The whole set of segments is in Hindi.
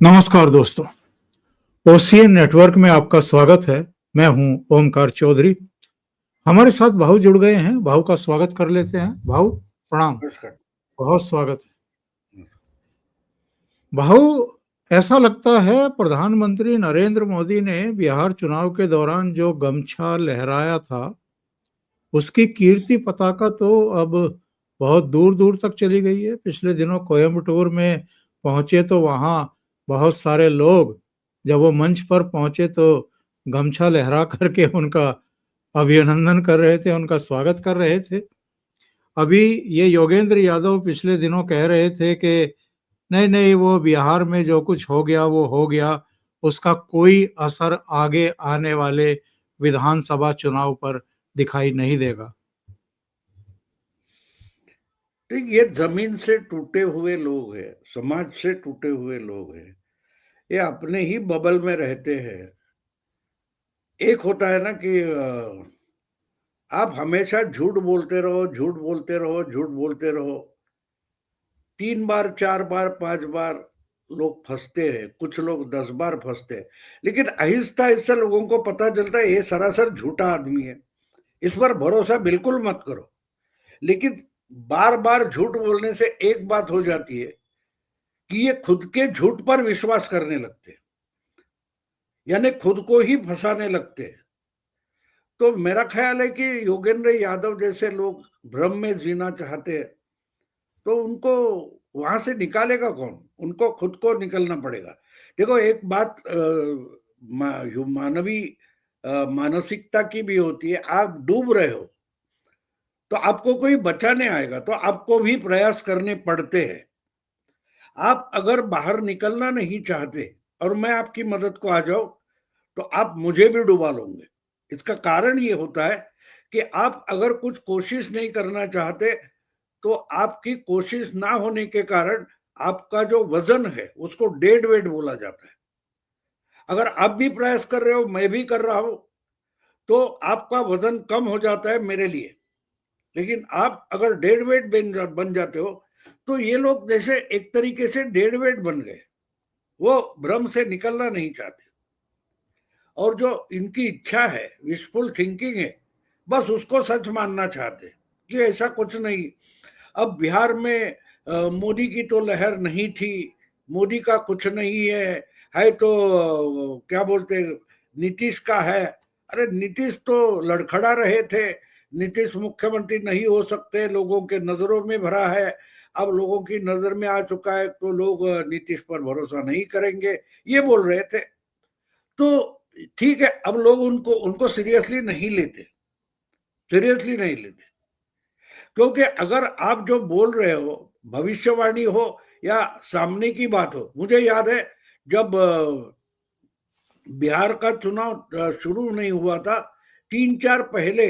नमस्कार दोस्तों, ओसीएन नेटवर्क में आपका स्वागत है। मैं हूं ओमकार चौधरी। हमारे साथ भाऊ जुड़ गए हैं। भाऊ का स्वागत कर लेते हैं। भाऊ प्रणाम, नमस्कार। बहुत स्वागत है। भाऊ, ऐसा लगता है प्रधानमंत्री नरेंद्र मोदी ने बिहार चुनाव के दौरान जो गमछा लहराया था, उसकी कीर्ति पताका तो अब बहुत दूर दूर तक चली गई है। पिछले दिनों कोयम्बटूर में पहुंचे तो वहां बहुत सारे लोग, जब वो मंच पर पहुंचे तो गमछा लहरा करके उनका अभिनंदन कर रहे थे, उनका स्वागत कर रहे थे। अभी ये योगेंद्र यादव पिछले दिनों कह रहे थे कि नहीं नहीं, वो बिहार में जो कुछ हो गया वो हो गया, उसका कोई असर आगे आने वाले विधानसभा चुनाव पर दिखाई नहीं देगा। तो ये जमीन से टूटे हुए लोग हैं, समाज से टूटे हुए लोग हैं, ये अपने ही बबल में रहते हैं। एक होता है ना कि आप हमेशा झूठ बोलते रहो, झूठ बोलते रहो, झूठ बोलते रहो। 3 बार, 4 बार, 5 बार लोग फंसते हैं, कुछ लोग 10 बार फंसते हैं, लेकिन आहिस्ता-आहिस्ता लोगों को पता चलता है ये सरासर झूठा आदमी है, इस पर भरोसा बिल्कुल मत करो। लेकिन बार-बार झूठ बोलने से एक बात हो जाती है कि ये खुद के झूठ पर विश्वास करने लगते हैं, यानी खुद को ही फंसाने लगते हैं। तो मेरा ख्याल है कि योगेंद्र यादव जैसे लोग भ्रम में जीना चाहते हैं, तो उनको वहां से निकालेगा कौन? उनको खुद को निकलना पड़ेगा। देखो, एक बात मानवी मानसिकता की भी होती है। आप डूब रहे हो तो आपको कोई बचाने आएगा, तो आपको भी प्रयास करने पड़ते हैं। आप अगर बाहर निकलना नहीं चाहते और मैं आपकी मदद को आ जाऊं, तो आप मुझे भी डुबा लोगे। इसका कारण ये होता है कि आप अगर कुछ कोशिश नहीं करना चाहते, तो आपकी कोशिश ना होने के कारण आपका जो वजन है उसको डेड वेट बोला जाता है। अगर आप भी प्रयास कर रहे हो, मैं भी कर रहा हूं, तो आपका वजन कम हो जाता है मेरे लिए। लेकिन आप अगर डेड वेट बन जाते हो, तो ये लोग जैसे एक तरीके से डेड वेट बन गए, वो भ्रम से निकलना नहीं चाहते। और जो इनकी इच्छा है, विशफुल थिंकिंग है, बस उसको सच मानना चाहते कि ऐसा कुछ नहीं। अब बिहार में मोदी की तो लहर नहीं थी, मोदी का कुछ नहीं है तो क्या बोलते, नीतीश का है। अरे नीतीश तो लड़खड़ा रहे थे, नीतीश मुख्यमंत्री नहीं हो सकते, लोगों के नजरों में भरा है। अब लोगों की नजर में आ चुका है तो लोग नीतीश पर भरोसा नहीं करेंगे, ये बोल रहे थे। तो ठीक है, अब लोग उनको उनको सीरियसली नहीं लेते, सीरियसली नहीं लेते। क्योंकि अगर आप जो बोल रहे हो, भविष्यवाणी हो या सामने की बात हो। मुझे याद है जब बिहार का चुनाव शुरू नहीं हुआ था, 3-4 पहले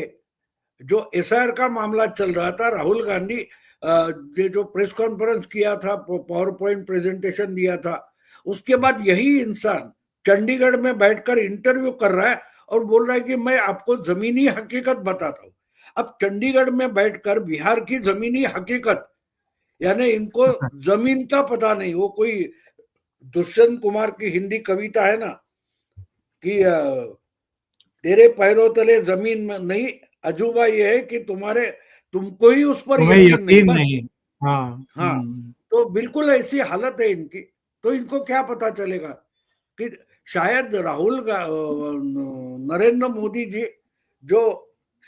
जो एसआईआर का मामला चल रहा था, राहुल गांधी ये जो प्रेस कॉन्फ्रेंस किया था, पावर पॉइंट प्रेजेंटेशन दिया था, उसके बाद यही इंसान चंडीगढ़ में बैठकर इंटरव्यू कर रहा है और बोल रहा है कि मैं आपको जमीनी हकीकत बताता हूं। अब चंडीगढ़ में बैठकर बिहार की जमीनी हकीकत, यानी इनको जमीन का पता नहीं। वो कोई दुष्यंत कुमार की हिंदी कविता है ना कि तेरे पैरों तले जमीन में नहीं, अजूबा ये है कि तुमको ही उस पर तुम्हें यकीन नहीं, यकीन बस। नहीं। हाँ। हाँ, तो बिल्कुल ऐसी हालत है इनकी। तो इनको क्या पता चलेगा कि शायद नरेंद्र मोदी जी जो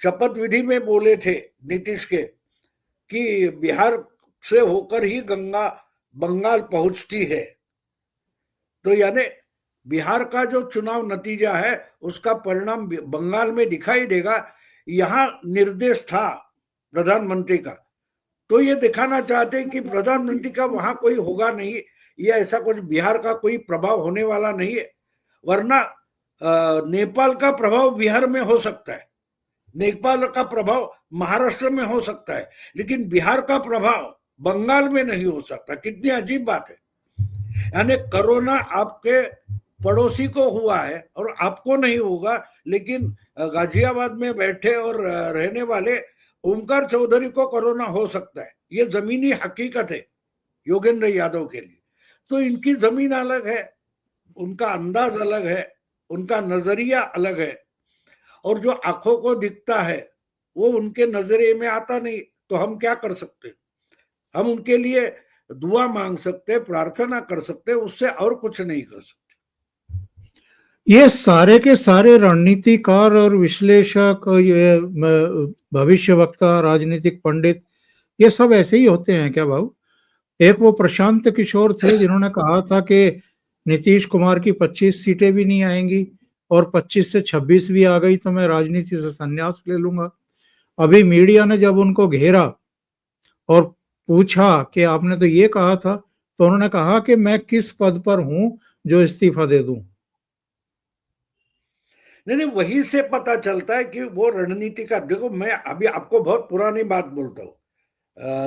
शपथ विधि में बोले थे नीतीश के कि बिहार से होकर ही गंगा बंगाल पहुंचती है, तो यानी बिहार का जो चुनाव नतीजा है उसका परिणाम बंगाल में दिखाई देगा। यहां निर्देश था प्रधानमंत्री का, तो ये दिखाना चाहते हैं कि प्रधानमंत्री का वहां कोई होगा नहीं, ये ऐसा कुछ बिहार का कोई प्रभाव होने वाला नहीं है। वरना नेपाल का प्रभाव बिहार में हो सकता है, नेपाल का प्रभाव महाराष्ट्र में हो सकता है, लेकिन बिहार का प्रभाव बंगाल में नहीं हो सकता। कितनी अजीब बात है। यानी कोरोना आपके पड़ोसी को हुआ है और आपको नहीं होगा, लेकिन गाजियाबाद में बैठे और रहने वाले ओमकार चौधरी को कोरोना हो सकता है। ये जमीनी हकीकत है योगेंद्र यादव के लिए। तो इनकी जमीन अलग है, उनका अंदाज अलग है, उनका नजरिया अलग है, और जो आंखों को दिखता है वो उनके नजरिए में आता नहीं। तो हम क्या कर सकते? हम उनके लिए दुआ मांग सकते, प्रार्थना कर सकते, उससे और कुछ नहीं कर सकते। ये सारे के सारे रणनीतिकार और विश्लेषक और ये भविष्य वक्ता, राजनीतिक पंडित, ये सब ऐसे ही होते हैं क्या भाऊ? एक वो प्रशांत किशोर थे जिन्होंने कहा था कि नीतीश कुमार की 25 सीटें भी नहीं आएंगी और 25 से 26 भी आ गई तो मैं राजनीति से संन्यास ले लूंगा। अभी मीडिया ने जब उनको घेरा और पूछा कि आपने तो ये कहा था, तो उन्होंने कहा कि मैं किस पद पर हूं जो इस्तीफा दे दूं। नहीं नहीं, वही से पता चलता है कि वो रणनीति का। देखो, मैं अभी आपको बहुत पुरानी बात बोलता हूँ,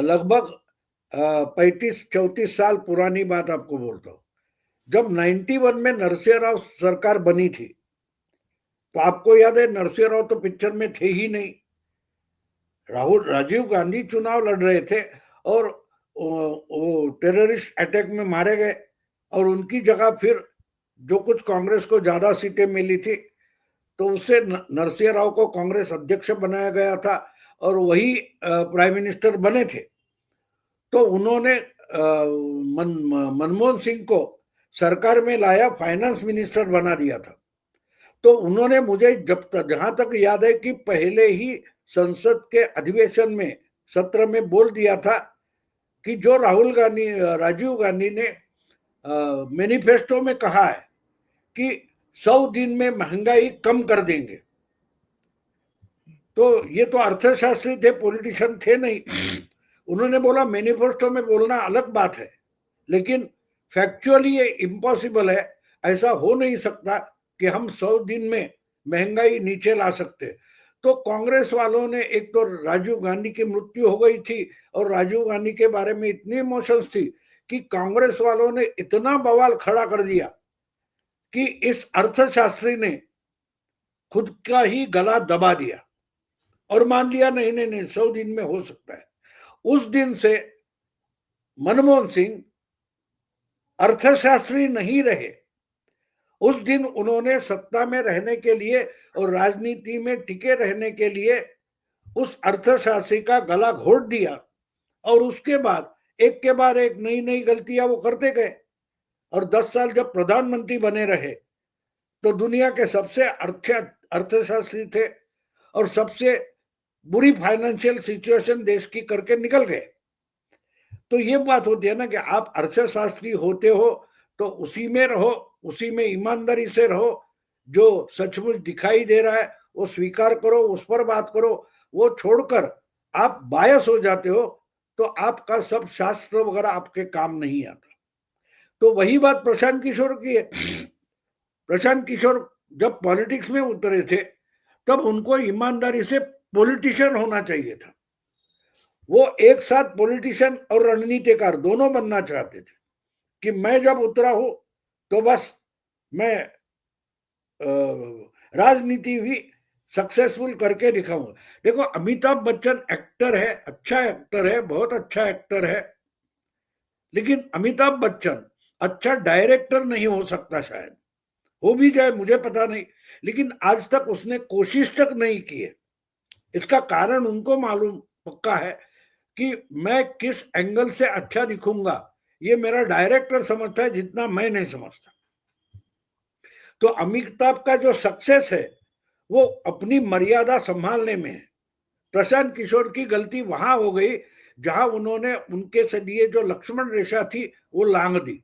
लगभग 35-34 साल पुरानी बात आपको बोलता हूँ। जब 91 में नरसिंह राव सरकार बनी थी, तो आपको याद है नरसिंह राव तो पिक्चर में थे ही नहीं। राजीव गांधी चुनाव लड़ रहे थे और वो टेररिस्ट अटैक में मारे गए, और उनकी जगह फिर जो कुछ कांग्रेस को ज्यादा सीटें मिली थी तो उससे नरसिंह राव को कांग्रेस अध्यक्ष बनाया गया था और वही प्राइम मिनिस्टर बने थे। तो उन्होंने मनमोहन सिंह को सरकार में लाया, फाइनेंस मिनिस्टर बना दिया था। तो उन्होंने मुझे जहां तक याद है कि पहले ही संसद के अधिवेशन में, सत्र में बोल दिया था कि जो राजीव गांधी ने मैनिफेस्टो में कहा है कि 100 दिन में महंगाई कम कर देंगे। तो ये तो अर्थशास्त्री थे, पॉलिटिशियन थे नहीं। उन्होंने बोला मैनिफेस्टो में बोलना अलग बात है, लेकिन फैक्चुअली ये इम्पॉसिबल है, ऐसा हो नहीं सकता कि हम 100 दिन में महंगाई नीचे ला सकते। तो कांग्रेस वालों ने, एक तो राजीव गांधी की मृत्यु हो गई थी और राजीव गांधी के बारे में इतनी इमोशंस थी कि कांग्रेस वालों ने इतना बवाल खड़ा कर दिया कि इस अर्थशास्त्री ने खुद का ही गला दबा दिया और मान लिया नहीं नहीं नहीं 100 दिन में हो सकता है। उस दिन से मनमोहन सिंह अर्थशास्त्री नहीं रहे। उस दिन उन्होंने सत्ता में रहने के लिए और राजनीति में टिके रहने के लिए उस अर्थशास्त्री का गला घोट दिया, और उसके बाद एक के बाद एक नई नई गलतियां वो करते गए। और 10 साल जब प्रधानमंत्री बने रहे तो दुनिया के सबसे अर्थशास्त्री थे और सबसे बुरी फाइनेंशियल सिचुएशन देश की करके निकल गए। तो ये बात होती है ना कि आप अर्थशास्त्री होते हो तो उसी में रहो, उसी में ईमानदारी से रहो, जो सचमुच दिखाई दे रहा है वो स्वीकार करो, उस पर बात करो। वो छोड़कर आप बायस हो जाते हो तो आपका सब शास्त्र वगैरह आपके काम नहीं आता। तो वही बात प्रशांत किशोर की है। प्रशांत किशोर जब पॉलिटिक्स में उतरे थे तब उनको ईमानदारी से पॉलिटिशियन होना चाहिए था। वो एक साथ पॉलिटिशियन और रणनीतिकार दोनों बनना चाहते थे कि मैं जब उतरा हूं तो बस मैं राजनीति भी सक्सेसफुल करके दिखाऊंगा। देखो, अमिताभ बच्चन एक्टर है, अच्छा एक्टर है, बहुत अच्छा एक्टर है, लेकिन अमिताभ बच्चन अच्छा डायरेक्टर नहीं हो सकता। शायद हो भी जाए, मुझे पता नहीं, लेकिन आज तक उसने कोशिश तक नहीं की है। इसका कारण उनको मालूम पक्का है कि मैं किस एंगल से अच्छा दिखूंगा ये मेरा डायरेक्टर समझता है, जितना मैं नहीं समझता। तो अमिताभ का जो सक्सेस है वो अपनी मर्यादा संभालने में है। प्रशांत किशोर की गलती वहां हो गई जहां उन्होंने उनके से लिए जो लक्ष्मण रेखा थी वो लांग दी।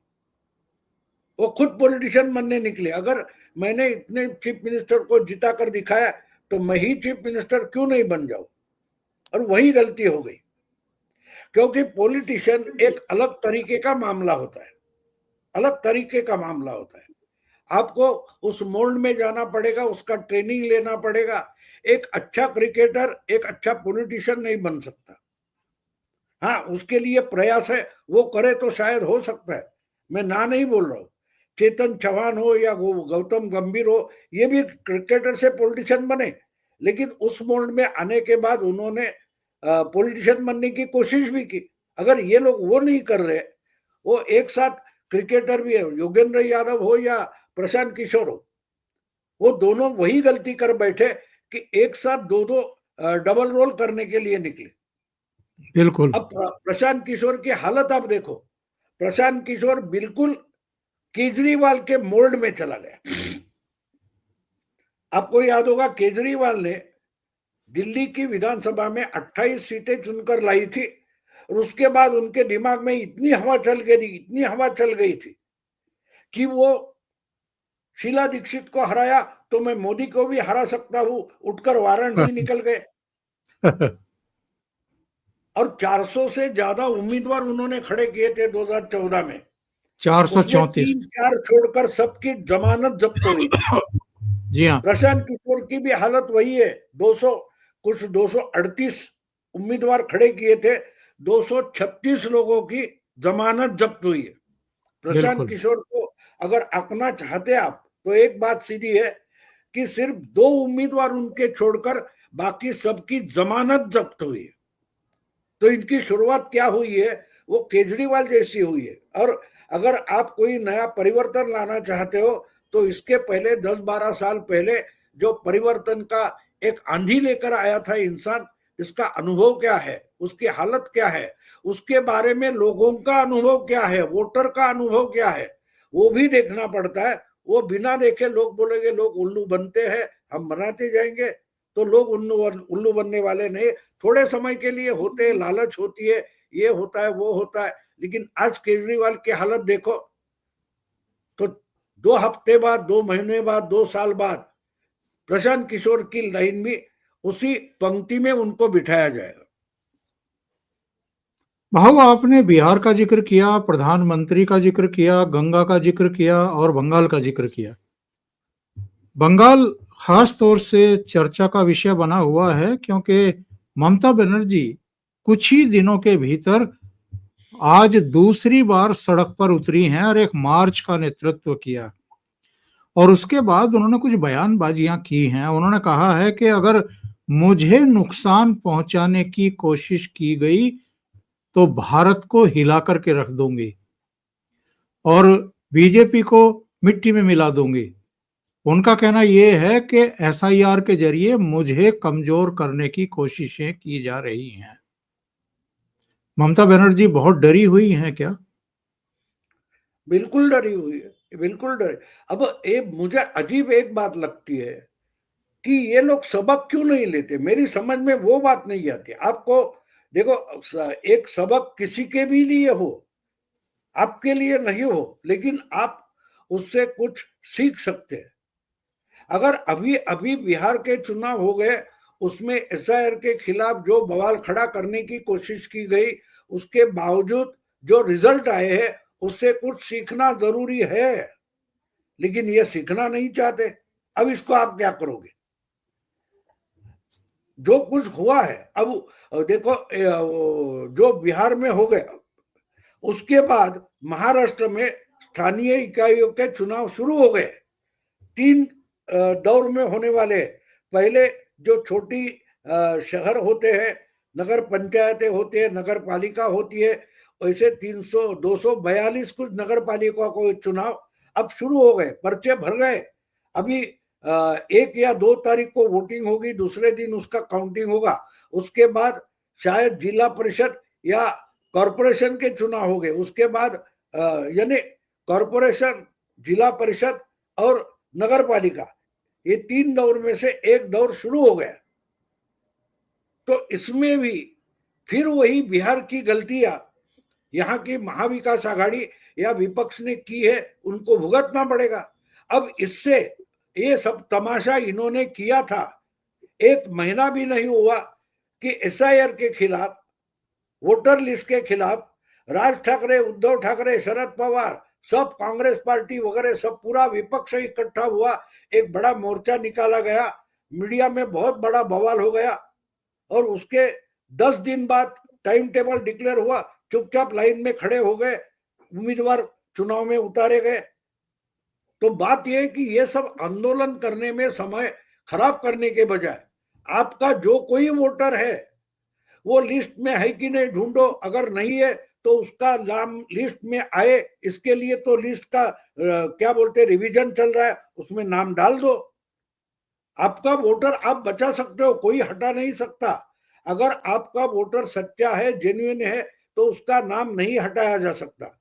वो खुद पॉलिटिशियन बनने निकले। अगर मैंने इतने चीफ मिनिस्टर को जिता कर दिखाया तो मैं ही चीफ मिनिस्टर क्यों नहीं बन जाऊं, और वही गलती हो गई। क्योंकि पॉलिटिशियन एक अलग तरीके का मामला होता है, अलग तरीके का मामला होता है। आपको उस मोल्ड में जाना पड़ेगा, उसका ट्रेनिंग लेना पड़ेगा। एक अच्छा क्रिकेटर एक अच्छा पॉलिटिशियन नहीं बन सकता। हाँ, उसके लिए प्रयास है, वो करे तो शायद हो सकता है, मैं ना नहीं बोल रहा हूँ। चेतन चौहान हो या गौतम गंभीर हो, ये भी क्रिकेटर से पॉलिटिशियन बने, लेकिन उस मोल्ड में आने के बाद उन्होंने पॉलिटिशियन बनने की कोशिश भी की। अगर ये लोग वो नहीं कर रहे, वो एक साथ क्रिकेटर भी है, योगेंद्र यादव हो या प्रशांत किशोर हो, वो दोनों वही गलती कर बैठे कि एक साथ दो दो डबल रोल करने के लिए निकले। बिल्कुल। अब प्रशांत किशोर की हालत आप देखो, प्रशांत किशोर बिल्कुल केजरीवाल के मोल्ड में चला गया। आपको याद होगा केजरीवाल ने दिल्ली की विधानसभा में 28 सीटें चुनकर लाई थी और उसके बाद उनके दिमाग में इतनी हवा चल गई थी कि वो शीला दीक्षित को हराया तो मैं मोदी को भी हरा सकता हूं, उठकर वाराणसी निकल गए। और 400 से ज्यादा उम्मीदवार उन्होंने खड़े किए थे 2014 में, 434। उसमें 3-4 छोड़कर सबकी जमानत जब्त हुई थी। जी हाँ। प्रशांत किशोर की भी हालत वही है, 238 उम्मीदवार खड़े किए थे, 236 लोगों की जमानत जब्त हुई है। प्रशांत बिल्कुल। किशोर को अगर आंकना चाहते आप तो एक बात सीधी है कि सिर्फ 2 उम्मीदवार उनके छोड़कर बाकी सबकी जमानत जब्त हुई है। तो इनकी शुरुआत क्या हुई है, वो केजरीवाल जैसी हुई है। और अगर आप कोई नया परिवर्तन लाना चाहते हो तो इसके पहले 10-12 साल पहले जो परिवर्तन का एक आंधी लेकर आया था इंसान, इसका अनुभव क्या है, उसकी हालत क्या है, उसके बारे में लोगों का अनुभव क्या है, वोटर का अनुभव क्या है, वो भी देखना पड़ता है। वो बिना देखे लोग बोलेंगे लोग उल्लू बनते हैं, हम बनाते जाएंगे, तो लोग उल्लू बनने वाले नहीं। थोड़े समय के लिए होते हैं, लालच होती है, ये होता है वो होता है, लेकिन आज केजरीवाल की हालत देखो तो 2 हफ्ते बाद, 2 महीने बाद, 2 साल बाद प्रशांत किशोर की लाइन में उसी पंक्ति में उनको बिठाया जाएगा। भाऊ, आपने बिहार का जिक्र किया, प्रधानमंत्री का जिक्र किया, गंगा का जिक्र किया और बंगाल का जिक्र किया। बंगाल खास तौर से चर्चा का विषय बना हुआ है क्योंकि ममता बनर्जी कुछ ही दिनों के भीतर आज दूसरी बार सड़क पर उतरी हैं और एक मार्च का नेतृत्व किया और उसके बाद उन्होंने कुछ बयानबाजियां की हैं। उन्होंने कहा है कि अगर मुझे नुकसान पहुंचाने की कोशिश की गई तो भारत को हिला करके रख दूंगी और बीजेपी को मिट्टी में मिला दूंगी। उनका कहना यह है कि एसआईआर के जरिए मुझे कमजोर करने की कोशिशें की जा रही हैं। ममता बनर्जी बहुत डरी हुई हैं क्या? बिल्कुल डरी हुई है, बिल्कुल डरी। अब मुझे अजीब एक बात लगती है कि ये लोग सबक क्यों नहीं लेते, मेरी समझ में वो बात नहीं आती। आपको देखो, एक सबक किसी के भी लिए हो, आपके लिए नहीं हो, लेकिन आप उससे कुछ सीख सकते हैं। अगर अभी अभी बिहार के चुनाव हो गए, उसमें एसआईआर के खिलाफ जो बवाल खड़ा करने की कोशिश की गई, उसके बावजूद जो रिजल्ट आए हैं उससे कुछ सीखना जरूरी है, लेकिन ये सीखना नहीं चाहते। अब इसको आप क्या करोगे? जो कुछ हुआ है, अब देखो जो बिहार में हो गया, उसके बाद महाराष्ट्र में स्थानीय इकाइयों के चुनाव शुरू हो गए, 3 दौर में होने वाले। पहले जो छोटी शहर होते हैं, नगर पंचायतें होती है, नगर पालिका होती है, वैसे 242 कुछ नगर पालिका को चुनाव अब शुरू हो गए, पर्चे भर गए। अभी 1 या 2 तारीख को वोटिंग होगी, दूसरे दिन उसका काउंटिंग होगा। उसके बाद शायद जिला परिषद या कॉरपोरेशन के चुनाव हो गए। उसके बाद यानी कॉरपोरेशन, जिला परिषद और नगर पालिका, ये 3 दौर में से एक दौर शुरू हो गया। तो इसमें भी फिर वही बिहार की गलतियां यहाँ की महाविकास आघाड़ी या विपक्ष ने की है, उनको भुगतना पड़ेगा। अब इससे ये सब तमाशा इन्होंने किया था, 1 महीना भी नहीं हुआ कि एसआईआर के खिलाफ, वोटर लिस्ट के खिलाफ राज ठाकरे, उद्धव ठाकरे, शरद पवार, सब कांग्रेस पार्टी वगैरह सब पूरा विपक्ष इकट्ठा हुआ, एक बड़ा मोर्चा निकाला गया, मीडिया में बहुत बड़ा बवाल हो गया और उसके 10 दिन बाद टाइम टेबल डिक्लेयर हुआ, चुपचाप लाइन में खड़े हो गए, उम्मीदवार चुनाव में उतारे गए। तो बात यह है कि ये सब आंदोलन करने में समय खराब करने के बजाय आपका जो कोई वोटर है वो लिस्ट में है कि नहीं ढूंढो, अगर नहीं है तो उसका नाम लिस्ट में आए, इसके लिए तो लिस्ट का क्या बोलते रिवीजन चल रहा है, उसमें नाम डाल दो। आपका वोटर आप बचा सकते हो, कोई हटा नहीं सकता। अगर आपका वोटर सच्चा है, जेन्युइन है, तो उसका नाम नहीं हटाया जा सकता।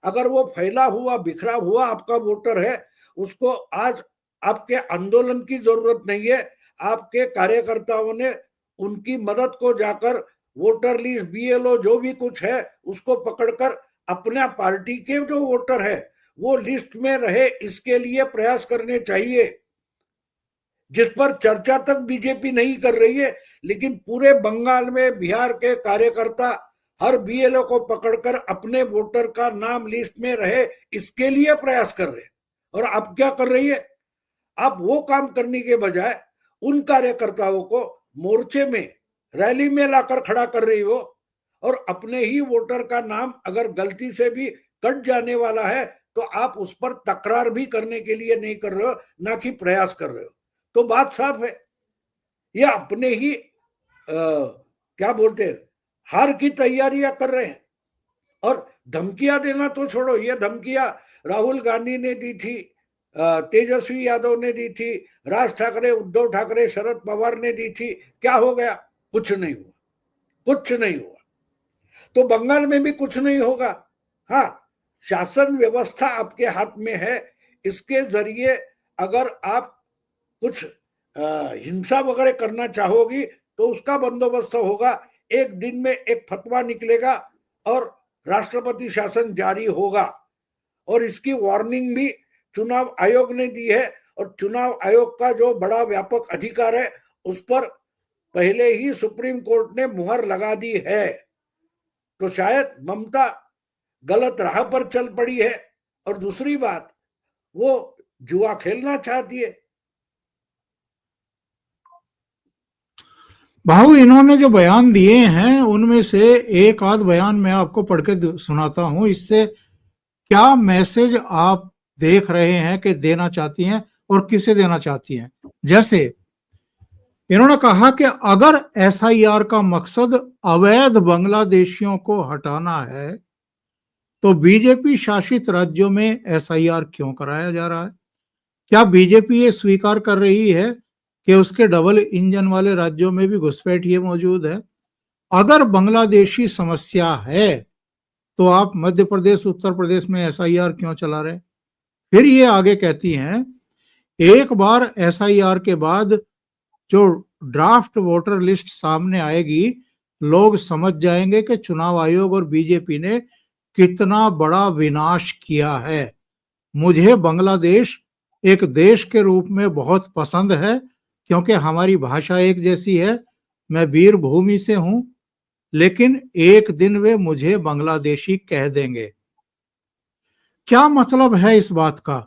अगर वो फैला हुआ बिखरा हुआ आपका वोटर है, उसको आज आपके आंदोलन की जरूरत नहीं है। आपके कार्यकर्ताओं ने उनकी मदद को जाकर वोटर लिस्ट, बीएलओ जो भी कुछ है उसको पकड़कर अपना पार्टी के जो वोटर है वो लिस्ट में रहे, इसके लिए प्रयास करने चाहिए, जिस पर चर्चा तक बीजेपी नहीं कर रही है। लेकिन पूरे बंगाल में बिहार के कार्यकर्ता हर बीएलओ को पकड़कर अपने वोटर का नाम लिस्ट में रहे, इसके लिए प्रयास कर रहे हैं। और आप क्या कर रही है, आप वो काम करने के बजाय उन कार्यकर्ताओं को मोर्चे में, रैली में लाकर खड़ा कर रही हो, और अपने ही वोटर का नाम अगर गलती से भी कट जाने वाला है तो आप उस पर तकरार भी करने के लिए नहीं कर रहे हो, ना कि प्रयास कर रहे हो। तो बात साफ है, ये अपने ही क्या बोलते हैं, हार की तैयारियां कर रहे हैं। और धमकियां देना तो छोड़ो, ये धमकियां राहुल गांधी ने दी थी, तेजस्वी यादव ने दी थी, राज ठाकरे, उद्धव ठाकरे, शरद पवार ने दी थी। क्या हो गया? कुछ नहीं हुआ, कुछ नहीं हुआ। तो बंगाल में भी कुछ नहीं होगा। हाँ, शासन व्यवस्था आपके हाथ में है, इसके जरिए अगर आप कुछ हिंसा वगैरह करना चाहोगी तो उसका बंदोबस्त होगा। एक दिन में एक फतवा निकलेगा और राष्ट्रपति शासन जारी होगा, और इसकी वार्निंग भी चुनाव आयोग ने दी है। और चुनाव आयोग का जो बड़ा व्यापक अधिकार है उस पर पहले ही सुप्रीम कोर्ट ने मुहर लगा दी है। तो शायद ममता गलत राह पर चल पड़ी है, और दूसरी बात, वो जुआ खेलना चाहती है। भाऊ, इन्होंने जो बयान दिए हैं उनमें से एक आध बयान मैं आपको पढ़ के सुनाता हूं, इससे क्या मैसेज आप देख रहे हैं कि देना चाहती हैं और किसे देना चाहती हैं। जैसे इन्होंने कहा कि अगर एसआईआर का मकसद अवैध बांग्लादेशियों को हटाना है तो बीजेपी शासित राज्यों में एसआईआर क्यों कराया जा रहा है? क्या बीजेपी ये स्वीकार कर रही है कि उसके डबल इंजन वाले राज्यों में भी घुसपैठिए मौजूद है? अगर बांग्लादेशी समस्या है तो आप मध्य प्रदेश, उत्तर प्रदेश में एसआईआर क्यों चला रहे? फिर ये आगे कहती हैं, एक बार एसआईआर के बाद जो ड्राफ्ट वोटर लिस्ट सामने आएगी, लोग समझ जाएंगे कि चुनाव आयोग और बीजेपी ने कितना बड़ा विनाश किया है। मुझे बांग्लादेश एक देश के रूप में बहुत पसंद है क्योंकि हमारी भाषा एक जैसी है। मैं वीर भूमि से हूं, लेकिन एक दिन वे मुझे बांग्लादेशी कह देंगे। क्या मतलब है इस बात का?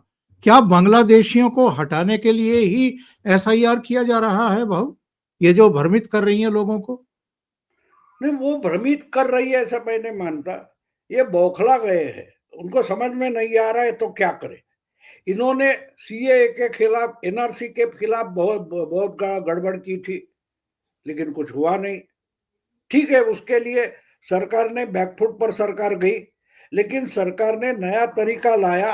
क्या बांग्लादेशियों को हटाने के लिए ही एसआईआर किया जा रहा है भाऊ? ये जो भ्रमित कर रही है लोगों को। नहीं, वो भ्रमित कर रही है ऐसा मैं नहीं मानता। ये बौखला गए हैं, उनको समझ में नहीं आ रहा है तो क्या करे। इन्होंने सीए के खिलाफ, एनआरसी के खिलाफ बहुत बहुत गड़बड़ की थी, लेकिन कुछ हुआ नहीं। ठीक है, उसके लिए सरकार ने बैकफुट पर सरकार गई, लेकिन सरकार ने नया तरीका लाया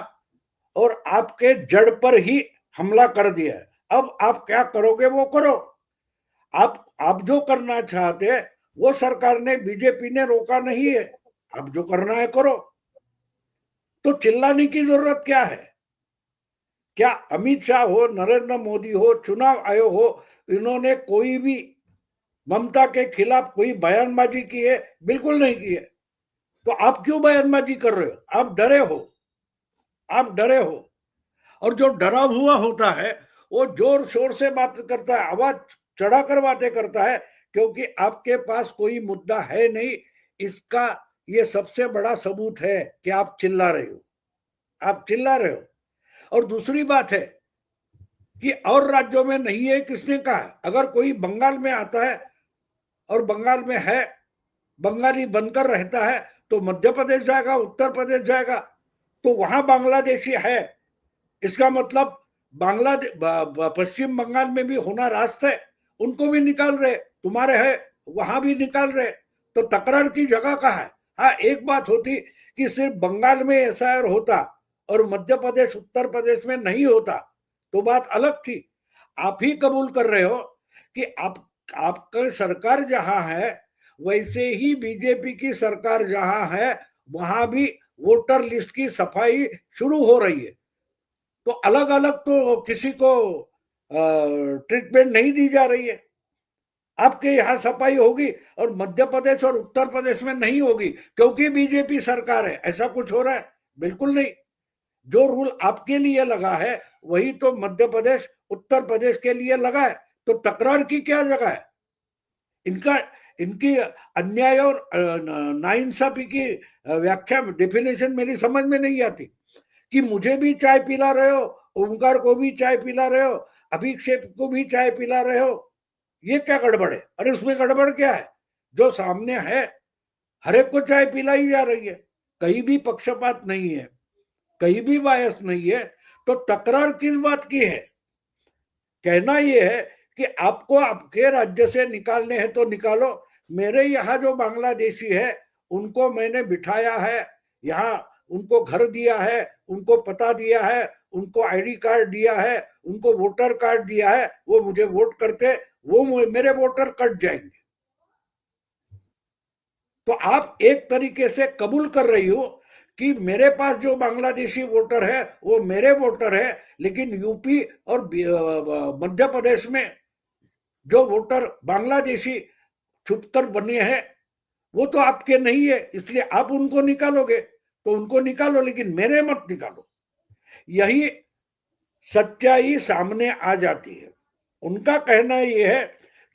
और आपके जड़ पर ही हमला कर दिया है। अब आप क्या करोगे वो करो। आप जो करना चाहते हैं वो सरकार ने, बीजेपी ने रोका नहीं है। आप जो करना है करो। तो चिल्लाने की जरूरत क्या है? क्या अमित शाह हो, नरेंद्र मोदी हो, चुनाव आयोग हो, इन्होंने कोई भी ममता के खिलाफ कोई बयानबाजी की है? बिल्कुल नहीं की है। तो आप क्यों बयानबाजी कर रहे हो? आप डरे हो, आप डरे हो। और जो डरा हुआ होता है वो जोर शोर से बात करता है, आवाज चढ़ाकर बातें करता है, क्योंकि आपके पास कोई मुद्दा है नहीं। इसका ये सबसे बड़ा सबूत है कि आप चिल्ला रहे हो, आप चिल्ला रहे हो। और दूसरी बात है कि और राज्यों में नहीं है, किसने कहा? अगर कोई बंगाल में आता है और बंगाल में है, बंगाली बनकर रहता है, तो मध्य प्रदेश जाएगा, उत्तर प्रदेश जाएगा, तो वहां बांग्लादेशी है, इसका मतलब बांग्लादेश, पश्चिम बंगाल में भी होना रास्ता है, उनको भी निकाल रहे, तुम्हारे है वहां भी निकाल रहे। तो तकरार की जगह कहाँ है? हाँ, एक बात होती कि सिर्फ बंगाल में एसआईआर होता और मध्य प्रदेश उत्तर प्रदेश में नहीं होता तो बात अलग थी। आप ही कबूल कर रहे हो कि आपका सरकार जहां है वैसे ही बीजेपी की सरकार जहां है वहां भी वोटर लिस्ट की सफाई शुरू हो रही है। तो अलग अलग तो किसी को ट्रीटमेंट नहीं दी जा रही है। आपके यहाँ सफाई होगी और मध्य प्रदेश और उत्तर प्रदेश में नहीं होगी क्योंकि बीजेपी सरकार है, ऐसा कुछ हो रहा है? बिल्कुल नहीं। जो रूल आपके लिए लगा है वही तो मध्य प्रदेश उत्तर प्रदेश के लिए लगा है, तो तकरार की क्या जगह है? इनका इनकी अन्याय और नाइंसाफी की व्याख्या डेफिनेशन मेरी समझ में नहीं आती कि मुझे भी चाय पिला रहे हो, ओमकार को भी चाय पिला रहे हो, अभिषेक को भी चाय पिला रहे हो, ये क्या गड़बड़ है? अरे उसमें गड़बड़ क्या है? जो सामने है हर एक को चाय पिलाई जा रही है, कहीं भी पक्षपात नहीं है, कहीं भी बायस नहीं है, तो तकरार किस बात की है? कहना ये है कि आपको आपके राज्य से निकालने हैं तो निकालो। मेरे यहाँ जो बांग्लादेशी है उनको मैंने बिठाया है, यहाँ उनको घर दिया है, उनको पता दिया है, उनको आईडी कार्ड दिया है, उनको वोटर कार्ड दिया है, वो मुझे वोट करते, वो मेरे वोटर कट जाएंगे। तो आप एक तरीके से कबूल कर रही हो कि मेरे पास जो बांग्लादेशी वोटर है वो मेरे वोटर है, लेकिन यूपी और मध्य प्रदेश में जो वोटर बांग्लादेशी छुपकर बने हैं वो तो आपके नहीं है, इसलिए आप उनको निकालोगे तो उनको निकालो, लेकिन मेरे मत निकालो। यही सच्चाई सामने आ जाती है। उनका कहना यह है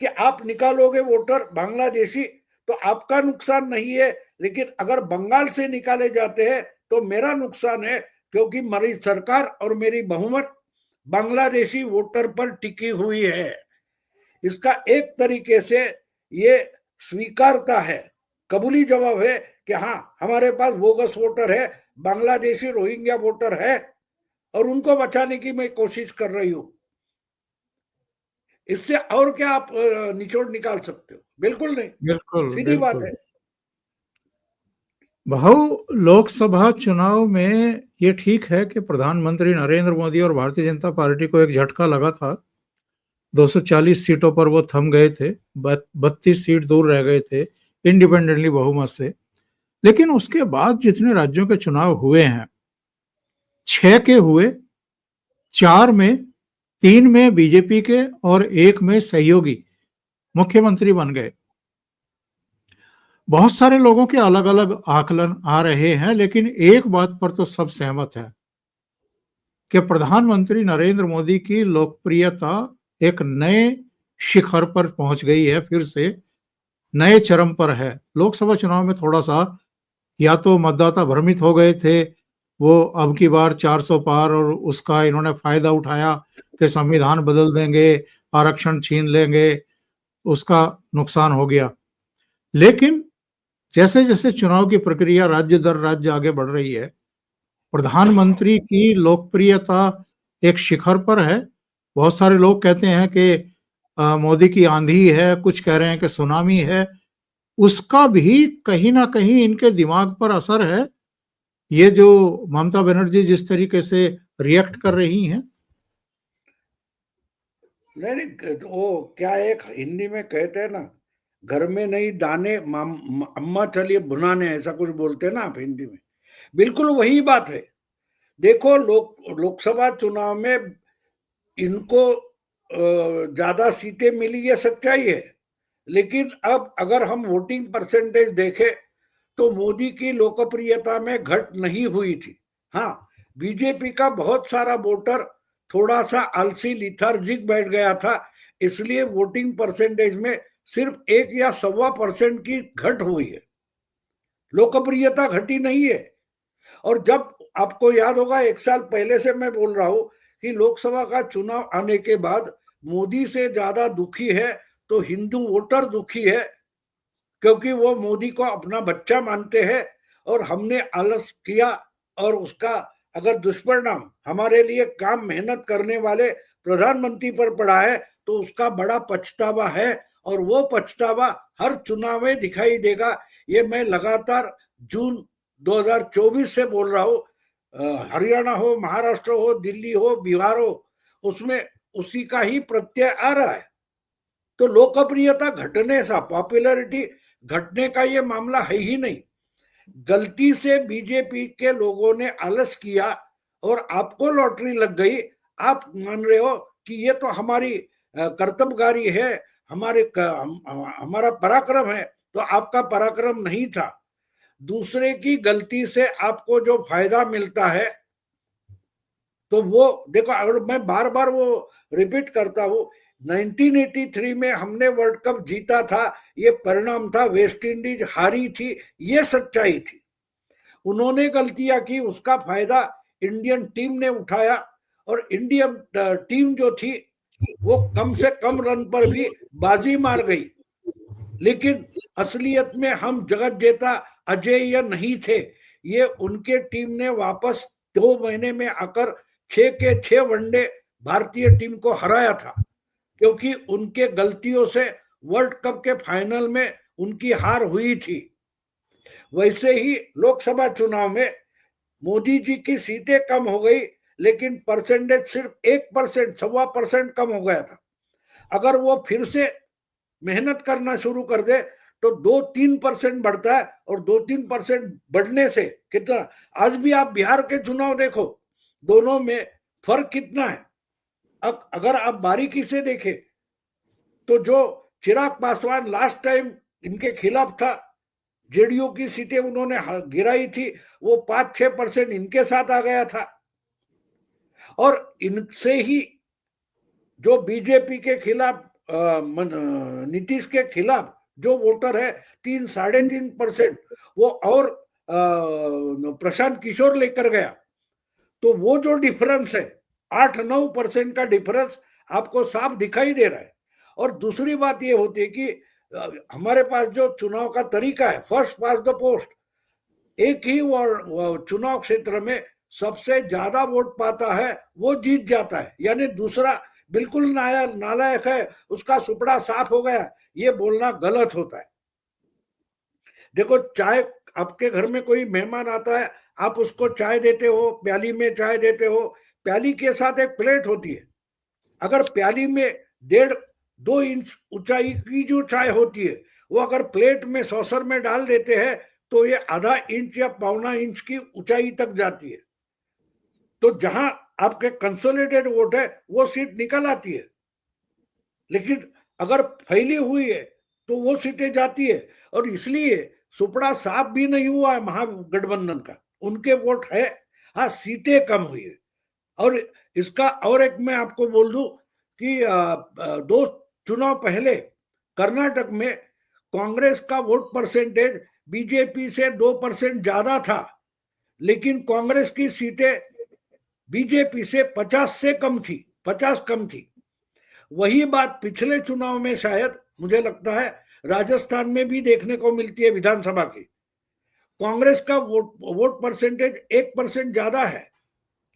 कि आप निकालोगे वोटर बांग्लादेशी तो आपका नुकसान नहीं है, लेकिन अगर बंगाल से निकाले जाते हैं तो मेरा नुकसान है, क्योंकि मेरी सरकार और मेरी बहुमत बांग्लादेशी वोटर पर टिकी हुई है। इसका एक तरीके से ये स्वीकारता है, कबूली जवाब है कि हाँ हमारे पास बोगस वोटर है, बांग्लादेशी रोहिंग्या वोटर है और उनको बचाने की मैं कोशिश कर रही हूं। इससे और क्या आप निचोड़ निकाल सकते हो? बिल्कुल नहीं, बिल्कुल सीधी बात बिल्कुल। है। भाऊ, लोकसभा चुनाव में ये ठीक है कि प्रधानमंत्री नरेंद्र मोदी और भारतीय जनता पार्टी को एक झटका लगा था। 240 सीटों पर वो थम गए थे, 32 सीट दूर रह गए थे इंडिपेंडेंटली बहुमत से। लेकिन उसके बाद जितने राज्यों के चुनाव हुए हैं, 6 के हुए, 4 में 3 में बीजेपी के और 1 में सहयोगी मुख्यमंत्री बन गए। बहुत सारे लोगों के अलग अलग आकलन आ रहे हैं, लेकिन एक बात पर तो सब सहमत है कि प्रधानमंत्री नरेंद्र मोदी की लोकप्रियता एक नए शिखर पर पहुंच गई है, फिर से नए चरम पर है। लोकसभा चुनाव में थोड़ा सा या तो मतदाता भ्रमित हो गए थे, वो अब की बार 400 पार और उसका इन्होंने फायदा उठाया कि संविधान बदल देंगे, आरक्षण छीन लेंगे, उसका नुकसान हो गया। लेकिन जैसे जैसे चुनाव की प्रक्रिया राज्य दर राज्य आगे बढ़ रही है, प्रधानमंत्री की लोकप्रियता एक शिखर पर है। बहुत सारे लोग कहते हैं कि मोदी की आंधी है, कुछ कह रहे हैं कि सुनामी है। उसका भी कहीं ना कहीं इनके दिमाग पर असर है। ये जो ममता बनर्जी जिस तरीके से रिएक्ट कर रही हैं। नहीं, वो क्या एक हिंदी में कहते हैं ना, घर में नहीं दाने अम्मा चलिए भुनाने, ऐसा कुछ बोलते हैं ना आप हिंदी में। बिल्कुल वही बात है। देखो लोकसभा चुनाव में इनको ज्यादा सीटें मिली, ये सच्चाई है, लेकिन अब अगर हम वोटिंग परसेंटेज देखें तो मोदी की लोकप्रियता में घट नहीं हुई थी। हाँ, बीजेपी का बहुत सारा वोटर थोड़ा सा आलसी लिथार्जिक बैठ गया था, इसलिए वोटिंग परसेंटेज में सिर्फ 1 या 1.25% की घट हुई है, लोकप्रियता घटी नहीं है। और जब आपको याद होगा 1 साल पहले से मैं बोल रहा हूं कि लोकसभा का चुनाव आने के बाद मोदी से ज्यादा दुखी है तो हिंदू वोटर दुखी है, क्योंकि वो मोदी को अपना बच्चा मानते हैं और हमने आलस किया और उसका अगर दुष्परिणाम हमारे लिए काम मेहनत करने वाले प्रधानमंत्री पर पड़ा है तो उसका बड़ा पछतावा है और वो पछतावा हर चुनाव में दिखाई देगा। ये मैं लगातार जून 2024 से बोल रहा हूं, हरियाणा हो, महाराष्ट्र हो, दिल्ली हो, बिहार हो, उसमें उसी का ही प्रत्यय आ रहा है। तो लोकप्रियता घटने सा, पॉपुलैरिटी घटने का ये मामला है ही नहीं। गलती से बीजेपी के लोगों ने आलस किया और आपको लॉटरी लग गई। आप मान रहे हो कि ये तो हमारी कर्तव्यगारी है, हमारा पराक्रम है। तो आपका पराक्रम नहीं था। दूसरे की गलती से आपको जो फायदा मिलता है, तो वो देखो, अगर मैं बार बार वो रिपीट करता हूं, 1983 में हमने वर्ल्ड कप जीता था, ये परिणाम था, वेस्ट इंडीज हारी थी, ये सच्चाई थी। उन्होंने गलतियां की, उसका फायदा इंडियन टीम ने उठाया, और इंडियन टीम जो थी वो कम से कम रन पर भी बाजी मार गई। लेकिन असलियत में हम जगत जेता अजेय नहीं थे। ये उनके टीम ने वापस 2 महीने में आकर 6 के 6 वनडे भारतीय टीम को हराया था, क्योंकि उनके गलतियों से वर्ल्ड कप के फाइनल में उनकी हार हुई थी। वैसे ही लोकसभा चुनाव में मोदी जी की सीटें कम हो गई, लेकिन परसेंटेज सिर्फ 1%, 1.25% कम हो गया था। अगर वो फिर से मेहनत करना शुरू कर दे तो 2-3% बढ़ता है, और 2-3% बढ़ने से कितना, आज भी आप बिहार के चुनाव देखो, दोनों में फर्क कितना है। अगर आप बारीकी से देखें तो जो चिराग पासवान लास्ट टाइम इनके खिलाफ था, जेडीयू की सीटें उन्होंने गिराई थी, वो 5-6% इनके साथ आ गया था। और इनसे ही जो बीजेपी के खिलाफ, नीतीश के खिलाफ जो वोटर है 3-3.5%, वो और प्रशांत किशोर लेकर गया। तो वो जो डिफरेंस है 8-9% का डिफरेंस आपको साफ दिखाई दे रहा है। और दूसरी बात ये होती है कि हमारे पास जो चुनाव का तरीका है, फर्स्ट पास द पोस्ट, एक ही चुनाव क्षेत्र में सबसे ज्यादा वोट पाता है वो जीत जाता है, यानी दूसरा बिल्कुल नालायक है, उसका सुपड़ा साफ हो गया, ये बोलना गलत होता है। देखो, चाय, आपके घर में कोई मेहमान आता है, आप उसको चाय देते हो, प्याली में चाय देते हो, प्याली के साथ एक प्लेट होती है। अगर प्याली में 1.5-2 इंच ऊंचाई की जो चाय होती है, वो अगर प्लेट में सॉसर में डाल देते हैं तो ये आधा इंच या 1.25 इंच की ऊंचाई तक जाती है। तो जहां आपके कंसोलिडेटेड वोट है वो सीट निकल आती है। लेकिन अगर फैली हुई है तो वो सीटें जाती है, और इसलिए सुपड़ा साफ भी नहीं हुआ है महागठबंधन का, उनके वोट है, हाँ सीटें कम हुई है। और इसका और एक मैं आपको बोल दूं कि 2 चुनाव पहले कर्नाटक में कांग्रेस का वोट परसेंटेज बीजेपी से 2% ज्यादा था, लेकिन कांग्रेस की सीटें बीजेपी से 50 से कम थी, 50 कम थी। वही बात पिछले चुनाव में शायद मुझे लगता है राजस्थान में भी देखने को मिलती है विधानसभा की। कांग्रेस का वोट परसेंटेज 1% ज्यादा है,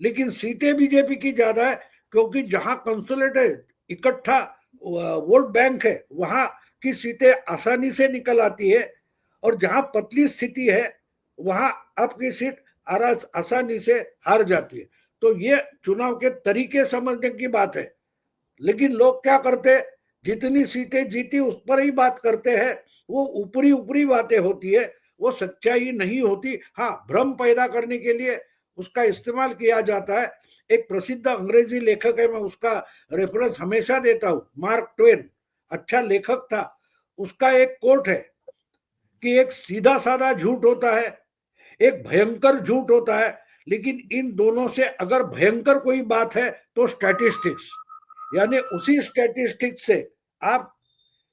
लेकिन सीटें बीजेपी की ज्यादा है, क्योंकि जहां कंसोलिडेटेड इकट्ठा वोट बैंक है वहां की सीटें आसानी से निकल आती है, और जहां पतली स्थिति है वहां आपकी सीट आसानी से हार जाती है। तो ये चुनाव के तरीके समझने की बात है। लेकिन लोग क्या करते, जितनी सीटें जीती उस पर ही बात करते हैं, वो ऊपरी ऊपरी बातें होती है, वो सच्चाई नहीं होती। हाँ, भ्रम पैदा करने के लिए उसका इस्तेमाल किया जाता है। एक प्रसिद्ध अंग्रेजी लेखक है, मैं उसका रेफरेंस हमेशा देता हूं, मार्क ट्वेन, अच्छा लेखक था। उसका एक कोट है कि एक सीधा साधा झूठ होता है, एक भयंकर झूठ होता है, लेकिन इन दोनों से अगर भयंकर कोई बात है तो स्टैटिस्टिक्स, यानी उसी स्टैटिस्टिक्स से आप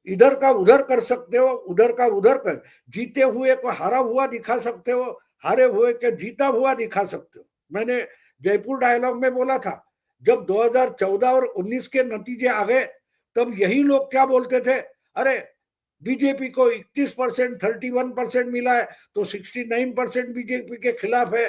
इधर का उधर कर सकते हो, उधर का उधर कर, जीते हुए को हारा हुआ दिखा सकते हो, हारे हुए के जीता हुआ दिखा सकते हो। मैंने जयपुर डायलॉग में बोला था, जब 2014 और 19 के नतीजे आ गए तब यही लोग क्या बोलते थे, अरे बीजेपी को 31%, 31% मिला है तो 69% बीजेपी के खिलाफ है।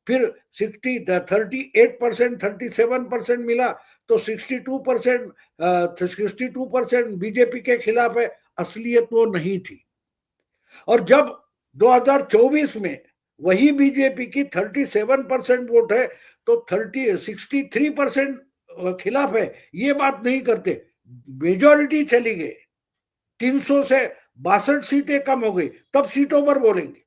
फिर 38%, 37% मिला तो 62% बीजेपी के खिलाफ है। असलियत वो नहीं थी। और जब 2024 में वही बीजेपी की 37% वोट है तो 63% खिलाफ है, ये बात नहीं करते। मेजॉरिटी चली गई, 300 से 62 सीटें कम हो गई, तब सीटों पर बोलेंगे।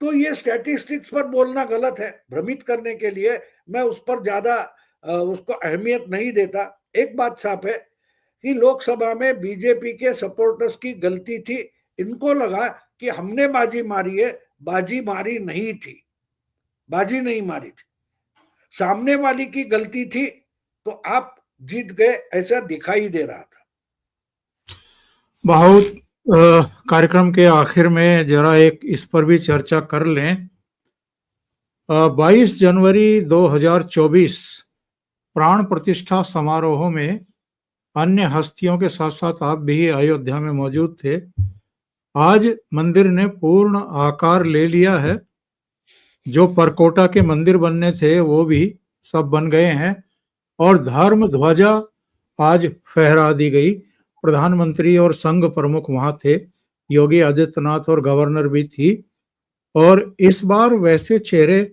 तो ये स्टैटिस्टिक्स पर बोलना गलत है, भ्रमित करने के लिए मैं उस पर ज्यादा उसको अहमियत नहीं देता। एक बात साफ है कि लोकसभा में बीजेपी के सपोर्टर्स की गलती थी, इनको लगा कि हमने बाजी मारी है, बाजी मारी नहीं थी, बाजी नहीं मारी थी, सामने वाली की गलती थी, तो आप जीत गए ऐसा दिखाई दे रहा था। बहुत कार्यक्रम के आखिर में जरा एक इस पर भी चर्चा कर लें। 22 जनवरी 2024 प्राण प्रतिष्ठा समारोह में अन्य हस्तियों के साथ साथ आप भी अयोध्या में मौजूद थे। आज मंदिर ने पूर्ण आकार ले लिया है, जो परकोटा के मंदिर बनने थे वो भी सब बन गए हैं और धर्म ध्वजा आज फहरा दी गई। प्रधानमंत्री और संघ प्रमुख वहां थे, योगी आदित्यनाथ और गवर्नर भी थी। और इस बार वैसे चेहरे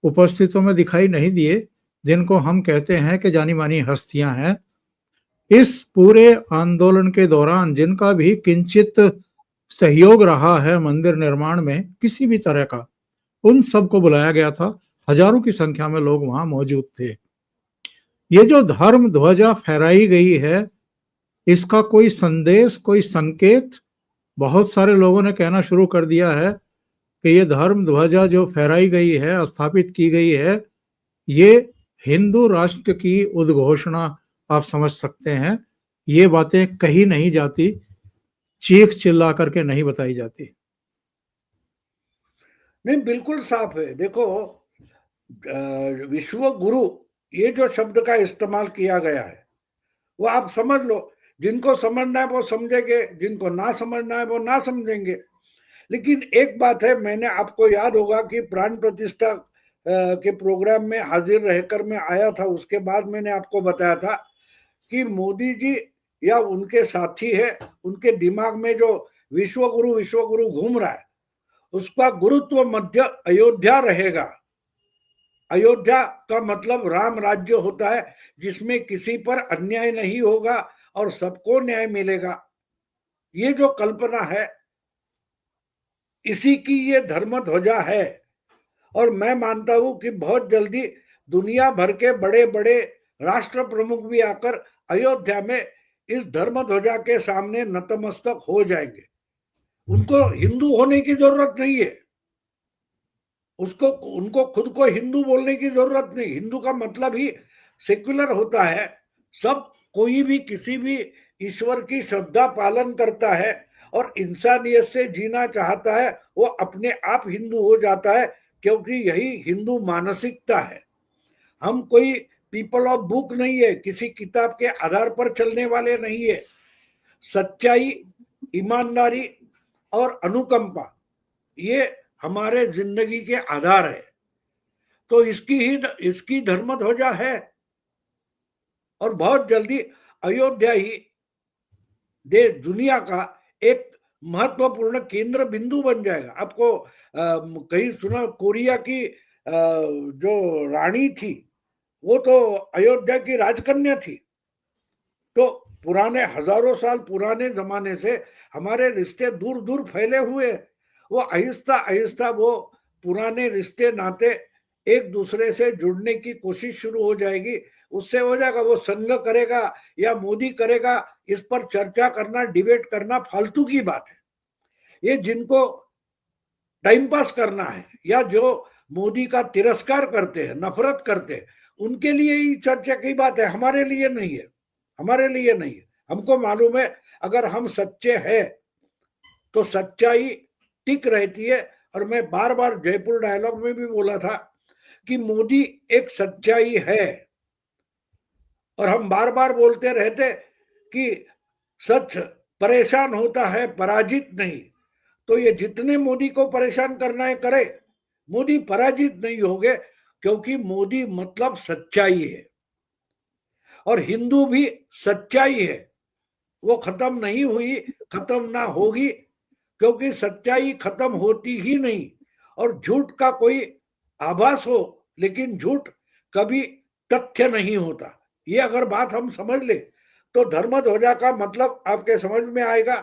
उपस्थितों में दिखाई नहीं दिए जिनको हम कहते हैं कि जानी मानी हस्तियां हैं। इस पूरे आंदोलन के दौरान जिनका भी किंचित सहयोग रहा है मंदिर निर्माण में किसी भी तरह का, उन सबको बुलाया गया था। हजारों की संख्या में लोग वहां मौजूद थे। ये जो धर्म ध्वजा फहराई गई है, इसका कोई संदेश, कोई संकेत, बहुत सारे लोगों ने कहना शुरू कर दिया है कि ये धर्म ध्वजा जो फहराई गई है, स्थापित की गई है, ये हिंदू राष्ट्र की उद्घोषणा आप समझ सकते हैं। ये बातें कही नहीं जाती, चीख चिल्ला करके नहीं बताई जाती। नहीं, बिल्कुल साफ है। देखो, विश्व गुरु ये जो शब्द का इस्तेमाल किया गया है वो आप समझ लो, जिनको समझना है वो समझेंगे, जिनको ना समझना है वो ना समझेंगे। लेकिन एक बात है, मैंने आपको याद होगा कि प्राण प्रतिष्ठा के प्रोग्राम में हाजिर रहकर मैं आया था, उसके बाद मैंने आपको बताया था कि मोदी जी या उनके साथी है, उनके दिमाग में जो विश्व गुरु घूम रहा है, उसका गुरुत्व मध्य अयोध्या रहेगा। अयोध्या का मतलब राम राज्य होता है, जिसमें किसी पर अन्याय नहीं होगा और सबको न्याय मिलेगा। ये जो कल्पना है, इसी की ये धर्म ध्वजा है। और मैं मानता हूं कि बहुत जल्दी दुनिया भर के बड़े बड़े राष्ट्र प्रमुख भी आकर अयोध्या में इस धर्म ध्वजा के सामने नतमस्तक हो जाएंगे। उनको हिंदू होने की जरूरत नहीं है, उनको खुद को हिंदू बोलने की जरूरत नहीं। हिंदू का मतलब ही सेक्युलर होता है, सब कोई भी किसी भी ईश्वर की श्रद्धा पालन करता है और इंसानियत से जीना चाहता है, वो अपने आप हिंदू हो जाता है, क्योंकि यही हिंदू मानसिकता है। हम कोई पीपल ऑफ बुक नहीं है, किसी किताब के आधार पर चलने वाले नहीं है। सच्चाई, ईमानदारी और अनुकंपा ये हमारे जिंदगी के आधार है। तो इसकी धर्म ध्वजा है और बहुत जल्दी अयोध्या ही देश दुनिया का एक महत्वपूर्ण केंद्र बिंदु बन जाएगा। आपको कहीं सुना, कोरिया की जो रानी थी वो तो अयोध्या की राजकन्या थी। तो पुराने हजारों साल पुराने जमाने से हमारे रिश्ते दूर दूर फैले हुए, वो आहिस्ता आहिस्ता वो पुराने रिश्ते नाते एक दूसरे से जुड़ने की कोशिश शुरू हो जाएगी। उससे हो जाएगा, वो संघ करेगा या मोदी करेगा, इस पर चर्चा करना, डिबेट करना फालतू की बात है। ये जिनको टाइम पास करना है या जो मोदी का तिरस्कार करते हैं, नफरत करते हैं, उनके लिए ही चर्चा की बात है, हमारे लिए नहीं है, हमारे लिए नहीं है। हमको मालूम है अगर हम सच्चे हैं तो सच्चाई टिक रहती है। और मैं बार बार जयपुर डायलॉग में भी बोला था कि मोदी एक सच्चाई है, और हम बार बार बोलते रहते कि सच परेशान होता है, पराजित नहीं। तो ये जितने मोदी को परेशान करना है करे, मोदी पराजित नहीं होंगे, क्योंकि मोदी मतलब सच्चाई है और हिंदू भी सच्चाई है। वो खत्म नहीं हुई, खत्म ना होगी, क्योंकि सच्चाई खत्म होती ही नहीं, और झूठ का कोई आभास हो लेकिन झूठ कभी तथ्य नहीं होता। ये अगर बात हम समझ ले तो धर्मध्वजा का मतलब आपके समझ में आएगा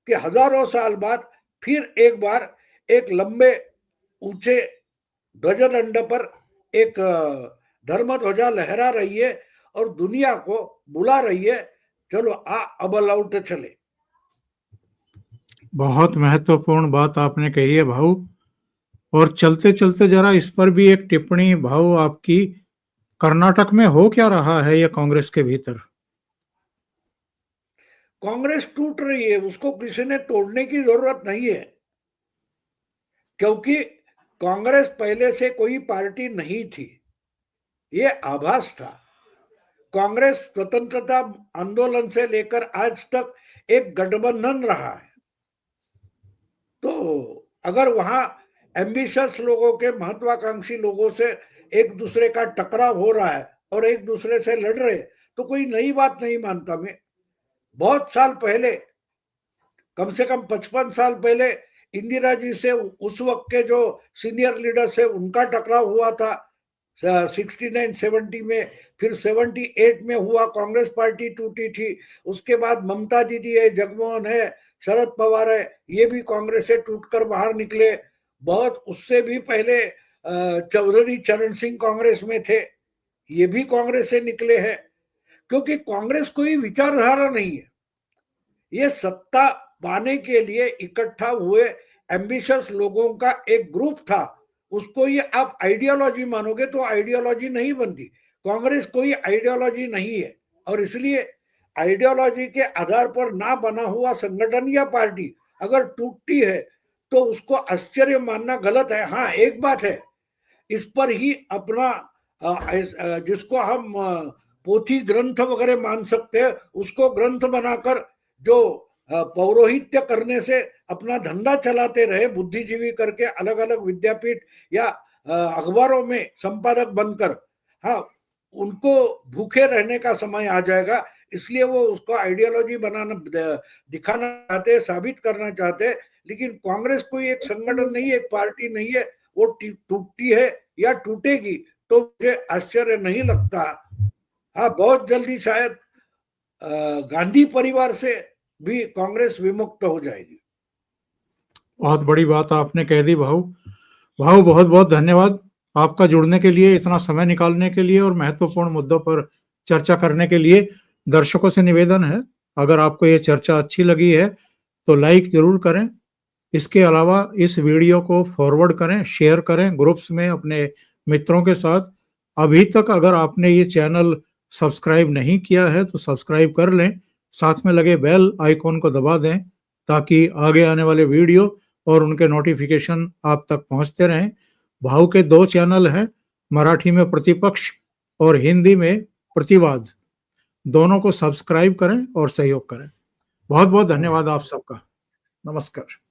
कि हजारों साल बाद फिर एक बार एक लंबे ऊंचे ध्वजदंड पर एक धर्मध्वजा लहरा रही है और दुनिया को बुला रही है, चलो अब लौट चले। बहुत महत्वपूर्ण बात आपने कही है भाऊ। और चलते चलते जरा इस पर भी एक टिप्पणी भाऊ आपकी, कर्नाटक में हो क्या रहा है ये कांग्रेस के भीतर? कांग्रेस टूट रही है, उसको किसी ने तोड़ने की जरूरत नहीं है, क्योंकि कांग्रेस पहले से कोई पार्टी नहीं थी, ये आभास था। कांग्रेस स्वतंत्रता आंदोलन से लेकर आज तक एक गठबंधन रहा है। तो अगर वहां एम्बिशियस लोगों के, महत्वाकांक्षी लोगों से एक दूसरे का टकराव हो रहा है और एक दूसरे से लड़ रहे, तो कोई नई बात नहीं मानता मैं। बहुत साल पहले, कम से कम 55 साल पहले इंदिरा जी से उस वक्त के जो सीनियर लीडर से उनका टकराव हुआ था 69-70 में, फिर 78 में हुआ, कांग्रेस पार्टी टूटी थी। उसके बाद ममता दीदी है, जगमोहन है, शरद पवार है, ये भी कांग्रेस से टूटकर बाहर निकले। बहुत उससे भी पहले चौधरी चरण सिंह कांग्रेस में थे, ये भी कांग्रेस से निकले हैं। क्योंकि कांग्रेस कोई विचारधारा नहीं है, ये सत्ता पाने के लिए इकट्ठा हुए एम्बिशियस लोगों का एक ग्रुप था। उसको ये आप आइडियोलॉजी मानोगे तो आइडियोलॉजी नहीं बनती। कांग्रेस कोई आइडियोलॉजी नहीं है, और इसलिए आइडियोलॉजी के आधार पर ना बना हुआ संगठन या पार्टी अगर टूटती है तो उसको आश्चर्य मानना गलत है। हाँ, एक बात है, इस पर ही अपना जिसको हम पोथी ग्रंथ वगैरह मान सकते हैं, उसको ग्रंथ बनाकर जो पौरोहित्य करने से अपना धंधा चलाते रहे, बुद्धिजीवी करके अलग अलग विद्यापीठ या अखबारों में संपादक बनकर, हाँ, उनको भूखे रहने का समय आ जाएगा। इसलिए वो उसको आइडियोलॉजी बनाना, दिखाना चाहते, साबित करना चाहते। लेकिन कांग्रेस कोई एक संगठन नहीं है, एक पार्टी नहीं है। वो टूटती है या टूटेगी तो मुझे आश्चर्य नहीं लगता। हाँ, बहुत जल्दी शायद गांधी परिवार से भी कांग्रेस विमुक्त हो जाएगी। बहुत बड़ी बात आपने कह दी भाऊ। भाऊ बहुत बहुत धन्यवाद आपका जुड़ने के लिए, इतना समय निकालने के लिए और महत्वपूर्ण मुद्दों पर चर्चा करने के लिए। दर्शकों से निवेदन है, अगर आपको ये चर्चा अच्छी लगी है तो लाइक जरूर करें। इसके अलावा इस वीडियो को फॉरवर्ड करें, शेयर करें ग्रुप्स में अपने मित्रों के साथ। अभी तक अगर आपने ये चैनल सब्सक्राइब नहीं किया है तो सब्सक्राइब कर लें, साथ में लगे बेल आइकॉन को दबा दें ताकि आगे आने वाले वीडियो और उनके नोटिफिकेशन आप तक पहुंचते रहें। भाव के 2 चैनल हैं, मराठी में प्रतिपक्ष और हिंदी में प्रतिवाद। दोनों को सब्सक्राइब करें और सहयोग करें। बहुत बहुत धन्यवाद आप सबका। नमस्कार।